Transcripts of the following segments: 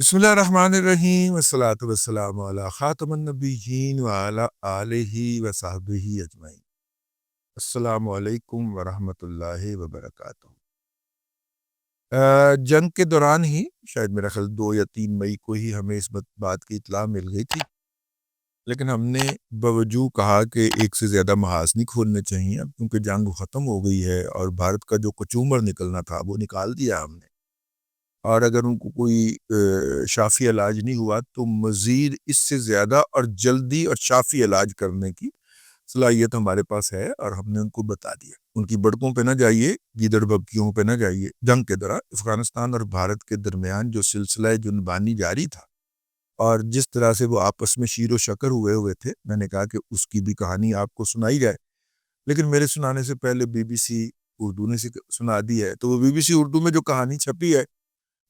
بسم اللہ الرحمن الرحیم والصلاة والسلام علی خاتم النبیین وعلی آلہ وصحبہ اجمعین۔ السلام علیکم ورحمۃ اللہ وبرکاتہ۔ جنگ کے دوران ہی شاید میرا خیال 2 یا 3 مئی کو ہی ہمیں اس بات کی اطلاع مل گئی تھی، لیکن ہم نے باوجود کہا کہ ایک سے زیادہ محاذ نہیں کھولنے چاہیے اب، کیونکہ جنگ ختم ہو گئی ہے اور بھارت کا جو کچومر نکلنا تھا وہ نکال دیا ہم نے، اور اگر ان کو کوئی شافی علاج نہیں ہوا تو مزید اس سے زیادہ اور جلدی اور شافی علاج کرنے کی صلاحیت ہمارے پاس ہے، اور ہم نے ان کو بتا دیا۔ ان کی بڑکوں پہ نہ جائیے، گیدڑ ببکیوں پہ نہ جائیے۔ جنگ کے دوران افغانستان اور بھارت کے درمیان جو سلسلہ جنبانی جاری تھا اور جس طرح سے وہ آپس میں شیر و شکر ہوئے تھے، میں نے کہا کہ اس کی بھی کہانی آپ کو سنائی جائے، لیکن میرے سنانے سے پہلے بی بی سی اردو نے سنا دی ہے، تو وہ بی بی سی اردو میں جو کہانی چھپی ہے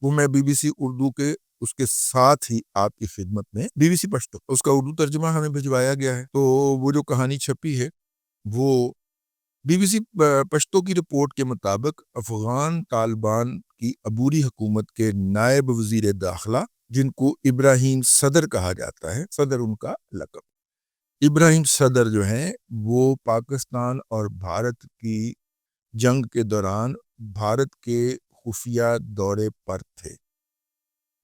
وہ میں بی بی سی اردو کے اس کے ساتھ ہی آپ کی خدمت میں بی بی سی پشتو اس کا اردو ترجمہ ہمیں بھجوایا گیا ہے۔ تو وہ جو کہانی چھپی ہے وہ بی بی سی پشتو کی رپورٹ کے مطابق افغان طالبان کی عبوری حکومت کے نائب وزیر داخلہ، جن کو ابراہیم صدر کہا جاتا ہے، صدر ان کا لقب، ابراہیم صدر جو ہیں وہ پاکستان اور بھارت کی جنگ کے دوران بھارت کے خفیہ دورے پر تھے۔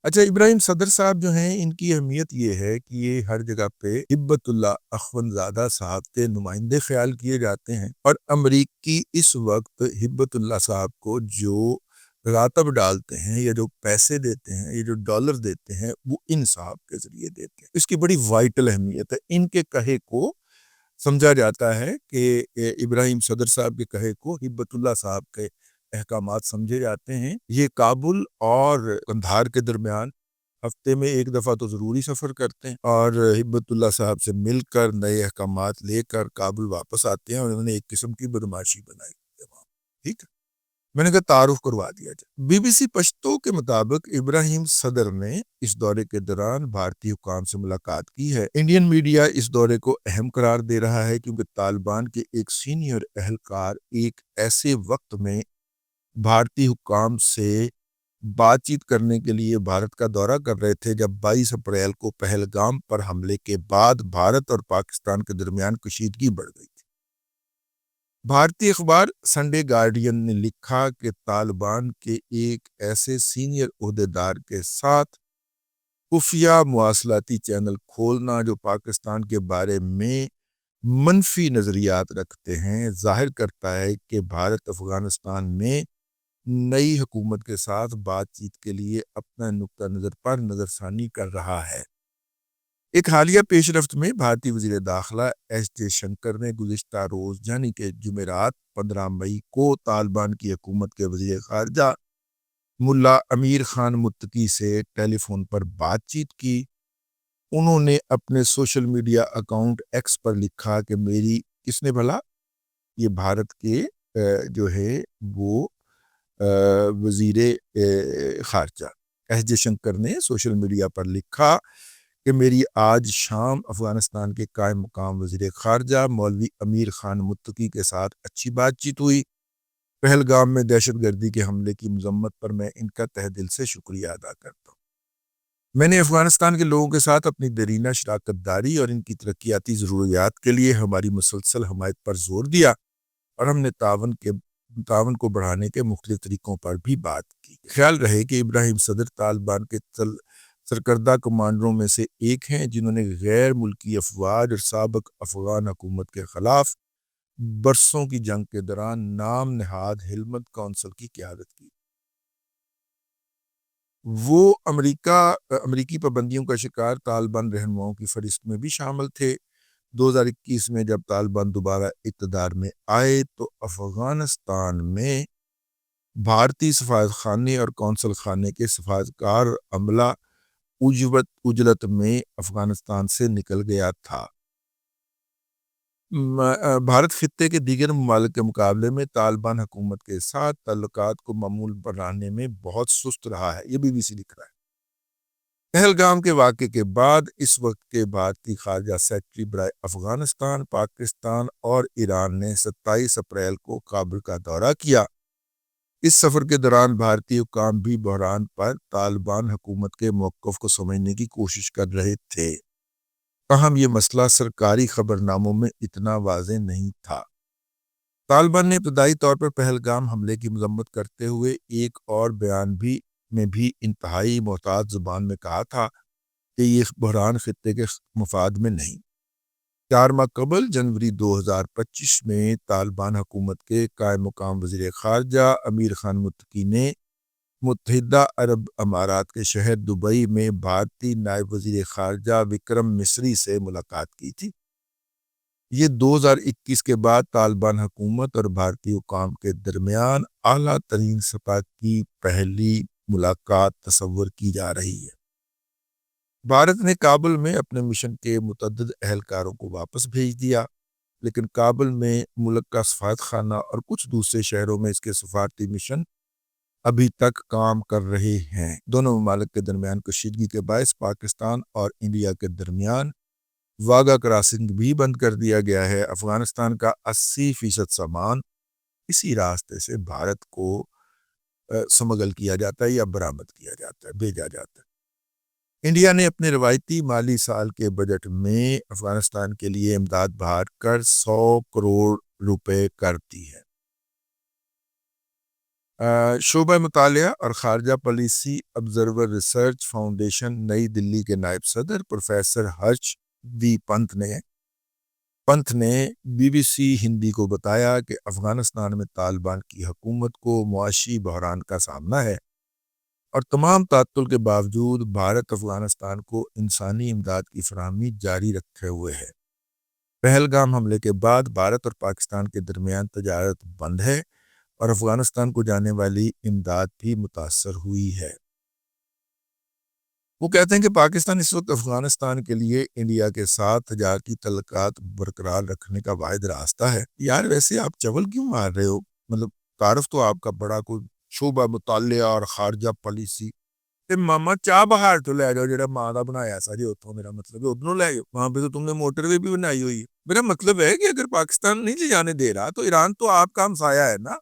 اچھا، ابراہیم صدر صاحب جو ہیں ان کی اہمیت یہ ہے کہ یہ ہر جگہ پہ ہبت اللہ اخونزادہ صاحب کے نمائندے خیال کیے جاتے ہیں، اور امریکی اس وقت ہبت اللہ صاحب کو جو راتب ڈالتے ہیں یا جو پیسے دیتے ہیں یا جو ڈالر دیتے ہیں وہ ان صاحب کے ذریعے دیتے ہیں۔ اس کی بڑی وائٹل اہمیت ہے۔ ان کے کہے کو سمجھا جاتا ہے کہ ابراہیم صدر صاحب کے کہے کو ہبت اللہ صاحب کے احکامات سمجھے جاتے ہیں۔ یہ کابل اور قندھار کے درمیان ہفتے میں ایک دفعہ تو ضروری سفر کرتے ہیں، اور ہبت اللہ صاحب سے مل کر نئے احکامات لے کر کابل واپس آتے ہیں، اور انہوں نے ایک قسم کی بدماشی بنائی ہے وہاں۔ ٹھیک ہے، میں نے کہا تعارف کروا دیا جائے۔ بی بی سی پشتو کے مطابق ابراہیم صدر نے اس دورے کے دوران بھارتی حکام سے ملاقات کی ہے۔ انڈین میڈیا اس دورے کو اہم قرار دے رہا ہے کیونکہ طالبان کے ایک سینئر اہلکار ایک ایسے وقت میں بھارتی حکام سے بات چیت کرنے کے لیے بھارت کا دورہ کر رہے تھے جب 22 اپریل کو پہلگام پر حملے کے بعد بھارت اور پاکستان کے درمیان کشیدگی بڑھ گئی تھی۔ بھارتی اخبار سنڈے گارڈین نے لکھا کہ طالبان کے ایک ایسے سینئر عہدیدار کے ساتھ خفیہ مواصلاتی چینل کھولنا جو پاکستان کے بارے میں منفی نظریات رکھتے ہیں، ظاہر کرتا ہے کہ بھارت افغانستان میں نئی حکومت کے ساتھ بات چیت کے لیے اپنا نقطہ نظر پر نظر ثانی کر رہا ہے۔ ایک حالیہ پیش رفت میں بھارتی وزیر داخلہ ایس جے شنکر نے گزشتہ روز یعنی کہ جمعرات 15 مئی کو طالبان کی حکومت کے وزیر خارجہ ملا امیر خان متقی سے ٹیلی فون پر بات چیت کی۔ انہوں نے اپنے سوشل میڈیا اکاؤنٹ ایکس پر لکھا کہ میری کس نے بھلا، یہ بھارت کے جو ہے وہ وزیر خارجہ ایس جے شنکر نے سوشل میڈیا پر لکھا کہ میری آج شام افغانستان کے قائم مقام وزیر خارجہ مولوی امیر خان متقی کے ساتھ اچھی بات چیت ہوئی۔ پہلگام میں دہشت گردی کے حملے کی مذمت پر میں ان کا تہ دل سے شکریہ ادا کرتا ہوں۔ میں نے افغانستان کے لوگوں کے ساتھ اپنی دیرینہ شراکت داری اور ان کی ترقیاتی ضروریات کے لیے ہماری مسلسل حمایت پر زور دیا، اور ہم نے تعاون کو بڑھانے کے مختلف طریقوں پر بھی بات کی۔ خیال رہے کہ ابراہیم صدر طالبان کے سرکردہ کمانڈروں میں سے ایک ہیں جنہوں نے غیر ملکی افواج اور سابق افغان حکومت کے خلاف برسوں کی جنگ کے دوران نام نہاد ہلمند کونسل کی قیادت کی۔ وہ امریکی پابندیوں کا شکار طالبان رہنماؤں کی فہرست میں بھی شامل تھے۔ 2021 میں جب طالبان دوبارہ اقتدار میں آئے تو افغانستان میں بھارتی سفارت خانے اور قونصل خانے کے سفارتکار عملہ اجلت میں افغانستان سے نکل گیا تھا۔ بھارت خطے کے دیگر ممالک کے مقابلے میں طالبان حکومت کے ساتھ تعلقات کو معمول بنانے میں بہت سست رہا ہے، یہ بی بی سی لکھ رہا ہے۔ پہلگام کے واقعے کے بعد اس وقت کے بھارتی خارجہ سیکرٹری برائے افغانستان، پاکستان اور ایران نے 27 اپریل کو کابل کا دورہ کیا۔ اس سفر کے دوران بھارتی حکام بھی بحران پر طالبان حکومت کے موقف کو سمجھنے کی کوشش کر رہے تھے، تاہم یہ مسئلہ سرکاری خبرناموں میں اتنا واضح نہیں تھا۔ طالبان نے ابتدائی طور پر پہلگام حملے کی مذمت کرتے ہوئے ایک اور بیان میں بھی انتہائی محتاط زبان میں کہا تھا کہ یہ بحران خطے کے مفاد میں نہیں۔ 4 ماہ قبل جنوری 2025 میں طالبان حکومت کے قائم مقام وزیر خارجہ امیر خان متقی نے متحدہ عرب امارات کے شہر دبئی میں بھارتی نائب وزیر خارجہ وکرم مسری سے ملاقات کی تھی۔ یہ 2021 کے بعد طالبان حکومت اور بھارتی حکام کے درمیان اعلیٰ ترین سطح کی پہلی ملاقات تصور کی جا رہی ہے۔ بھارت نے کابل میں اپنے مشن کے متعدد اہلکاروں کو واپس بھیج دیا، لیکن کابل میں ملک کا سفارت خانہ اور کچھ دوسرے شہروں میں اس کے سفارتی مشن ابھی تک کام کر رہے ہیں۔ دونوں ممالک کے درمیان کشیدگی کے باعث پاکستان اور انڈیا کے درمیان واگا کراسنگ بھی بند کر دیا گیا ہے۔ افغانستان کا 80% سامان اسی راستے سے بھارت کو سمگل کیا جاتا ہے یا برآمد کیا جاتا ہے، بھیجا جاتا ہے۔ انڈیا نے اپنے روایتی مالی سال کے بجٹ میں افغانستان کے لیے امداد بڑھا کر 100 کروڑ روپے کر دی ہے۔ شعبہ مطالعہ اور خارجہ پالیسی آبزرور ریسرچ فاؤنڈیشن نئی دلی کے نائب صدر پروفیسر ہرش وی پنت نے بی بی سی ہندی کو بتایا کہ افغانستان میں طالبان کی حکومت کو معاشی بحران کا سامنا ہے اور تمام تعطل کے باوجود بھارت افغانستان کو انسانی امداد کی فراہمی جاری رکھے ہوئے ہے۔ پہلگام حملے کے بعد بھارت اور پاکستان کے درمیان تجارت بند ہے اور افغانستان کو جانے والی امداد بھی متاثر ہوئی ہے۔ وہ کہتے ہیں کہ پاکستان اس وقت افغانستان کے لیے انڈیا کے ساتھ تجارتی تعلقات برقرار رکھنے کا واحد راستہ ہے۔ یار ویسے آپ چول کیوں مار رہے ہو؟ مطلب تعارف تو آپ کا بڑا کوئی شعبہ مطالعہ اور خارجہ پالیسی تے ماما چاہ بہار تو لے جاؤ جڑا ماں دا بنایا سا جی اتوں، میرا مطلب ہے ادھروں لے جاؤ، وہاں پہ تو تم نے موٹر وے بھی بنائی ہوئی ہے۔ میرا مطلب ہے کہ اگر پاکستان نہیں لے جانے دے رہا تو ایران تو آپ کا ہمسایہ ہے نا،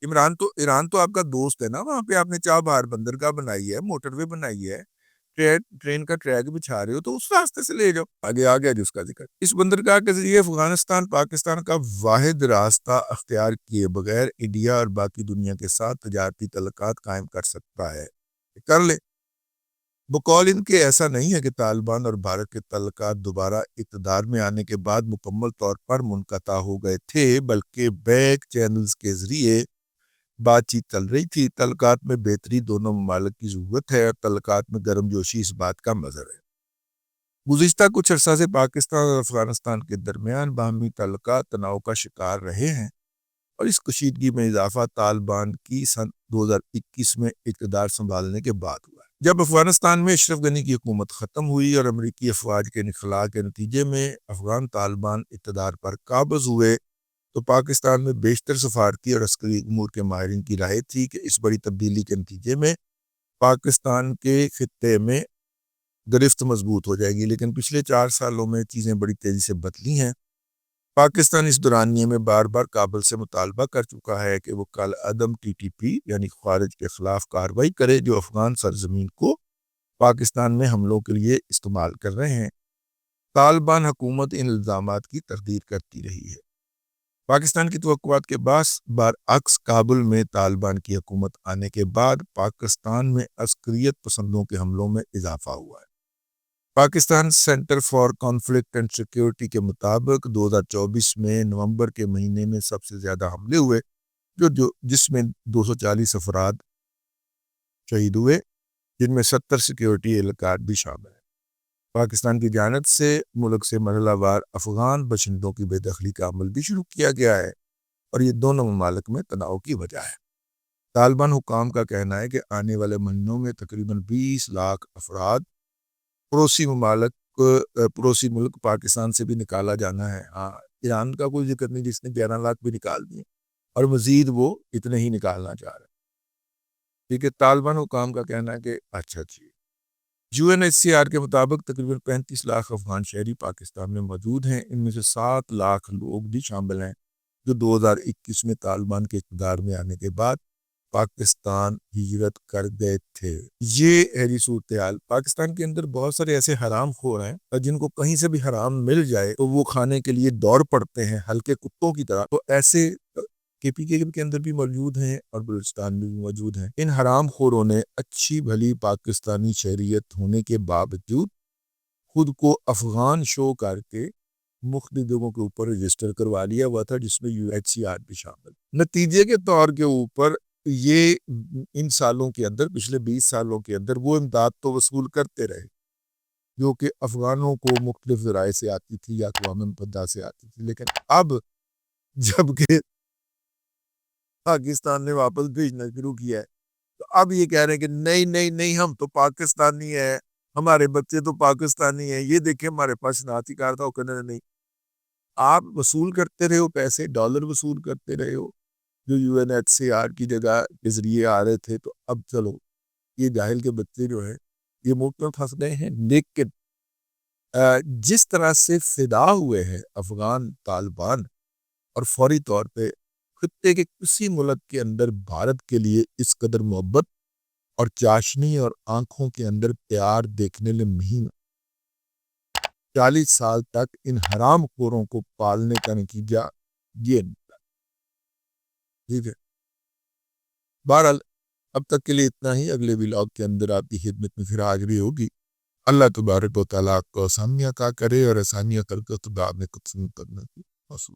ایران تو آپ کا دوست ہے نا، وہاں پہ آپ نے چاہ بہار بندرگاہ بنائی ہے، موٹر وے بنائی ہے، ٹرین کا ٹریک بچھا رہے ہو تو اس راستے سے لے جاؤ۔ آگے آ گیا جس کا ذکر، اس بندرگاہ کے ذریعے افغانستان پاکستان کا واحد راستہ اختیار کیے بغیر انڈیا اور باقی دنیا کے ساتھ تجارتی تعلقات قائم کر سکتا ہے۔ کر لے۔ بقول ان کے ایسا نہیں ہے کہ طالبان اور بھارت کے تعلقات دوبارہ اقتدار میں آنے کے بعد مکمل طور پر منقطع ہو گئے تھے، بلکہ بیک چینلز کے ذریعے بات چیت چل رہی تھی۔ تعلقات میں بہتری دونوں ممالک کی ضرورت ہے اور تعلقات میں گرم جوشی اس بات کا مظہر ہے۔ گزشتہ کچھ عرصہ سے پاکستان اور افغانستان کے درمیان باہمی تعلقات تناؤ کا شکار رہے ہیں اور اس کشیدگی میں اضافہ طالبان کی سن 2021 میں اقتدار سنبھالنے کے بعد ہوا ہے۔ جب افغانستان میں اشرف غنی کی حکومت ختم ہوئی اور امریکی افواج کے انخلاء کے نتیجے میں افغان طالبان اقتدار پر قابض ہوئے تو پاکستان میں بیشتر سفارتی اور عسکری امور کے ماہرین کی رائے تھی کہ اس بڑی تبدیلی کے نتیجے میں پاکستان کے خطے میں گرفت مضبوط ہو جائے گی، لیکن پچھلے 4 سالوں میں چیزیں بڑی تیزی سے بدلی ہیں۔ پاکستان اس دورانیے میں بار بار کابل سے مطالبہ کر چکا ہے کہ وہ کل عدم TTP یعنی خارج کے خلاف کارروائی کرے جو افغان سرزمین کو پاکستان میں حملوں کے لیے استعمال کر رہے ہیں۔ طالبان حکومت ان الزامات کی تردید کرتی رہی ہے۔ پاکستان کی توقعات کے برعکس کابل میں طالبان کی حکومت آنے کے بعد پاکستان میں عسکریت پسندوں کے حملوں میں اضافہ ہوا ہے۔ Pakistan centre for conflict and security کے مطابق 2024 میں نومبر کے مہینے میں سب سے زیادہ حملے ہوئے جس میں 240 افراد شہید ہوئے، جن میں 70 سیکیورٹی اہلکار بھی شامل ہیں۔ پاکستان کی جانب سے ملک سے مرحلہ وار افغان باشندوں کی بے دخلی کا عمل بھی شروع کیا گیا ہے اور یہ دونوں ممالک میں تناؤ کی وجہ ہے۔ طالبان حکام کا کہنا ہے کہ آنے والے مہینوں میں تقریباً 20 لاکھ افراد پڑوسی ملک پاکستان سے بھی نکالا جانا ہے۔ ایران کا کوئی ذکر نہیں جس نے 11 لاکھ بھی نکال دیے اور مزید وہ اتنے ہی نکالنا چاہ رہے ہیں۔ ٹھیک ہے، طالبان حکام کا کہنا ہے کہ اچھا جی UNHCR کے مطابق تقریباً 35 لاکھ افغان شہری پاکستان میں موجود ہیں، ان میں سے 7 لاکھ لوگ بھی شامل ہیں جو 2021 میں طالبان کے اقتدار میں آنے کے بعد پاکستان ہجرت کر گئے تھے۔ یہ ہے جی صورتحال۔ پاکستان کے اندر بہت سارے ایسے حرام خور ہیں جن کو کہیں سے بھی حرام مل جائے تو وہ کھانے کے لیے دوڑ پڑتے ہیں ہلکے کتوں کی طرح۔ تو ایسے کے پی کے اندر بھی موجود ہیں اور بلوچستان میں بھی موجود ہیں۔ ان حرام خوروں نے اچھی بھلی پاکستانی شہریت ہونے کے باوجود خود کو افغان شو کر کے مختلف جگہوں کے اوپر رجسٹر کروا لیا ہوا تھا، جس میں UNHCR بھی شامل۔ نتیجے کے طور کے اوپر یہ ان سالوں کے اندر، پچھلے 20 سالوں کے اندر، وہ امداد تو وصول کرتے رہے جو کہ افغانوں کو مختلف ذرائع سے آتی تھی یا اقوام متحدہ سے آتی تھی، لیکن اب جب کہ پاکستان نے واپس بھیجنا شروع کیا ہے تو اب یہ کہہ رہے ہیں کہ نہیں نہیں نہیں، ہم تو پاکستانی ہیں، ہمارے بچے تو پاکستانی ہیں، یہ دیکھیں ہمارے پاس شناختی کارڈ تھا۔ وہ کہنے نہیں، آپ وصول کرتے رہے ہو پیسے، ڈالر وصول کرتے رہے ہو جو UNHCR کی جگہ کے ذریعے آ رہے تھے، تو اب چلو یہ جاہل کے بچے جو ہیں یہ ملک میں پھنس گئے ہیں۔ لیکن جس طرح سے فدا ہوئے ہیں افغان طالبان اور فوری طور پہ خطے کے کسی ملک کے اندر بھارت کے لیے اس قدر محبت اور چاشنی اور آنکھوں کے اندر پیار دیکھنے لئے مہین 40 سال تک ان حرام خوروں کو پالنے کا نتیجہ یہ نکلا۔ ٹھیک ہے، بہرحال اب تک کے لیے اتنا ہی۔ اگلے ولاگ کے اندر آپ کی خدمت میں پھر حاضری ہوگی۔ اللہ تبارک و تعالیٰ کو آسانیاں عطا کرے اور آسانیاں کر کے خدا نے کچھ کرنا کی حاصل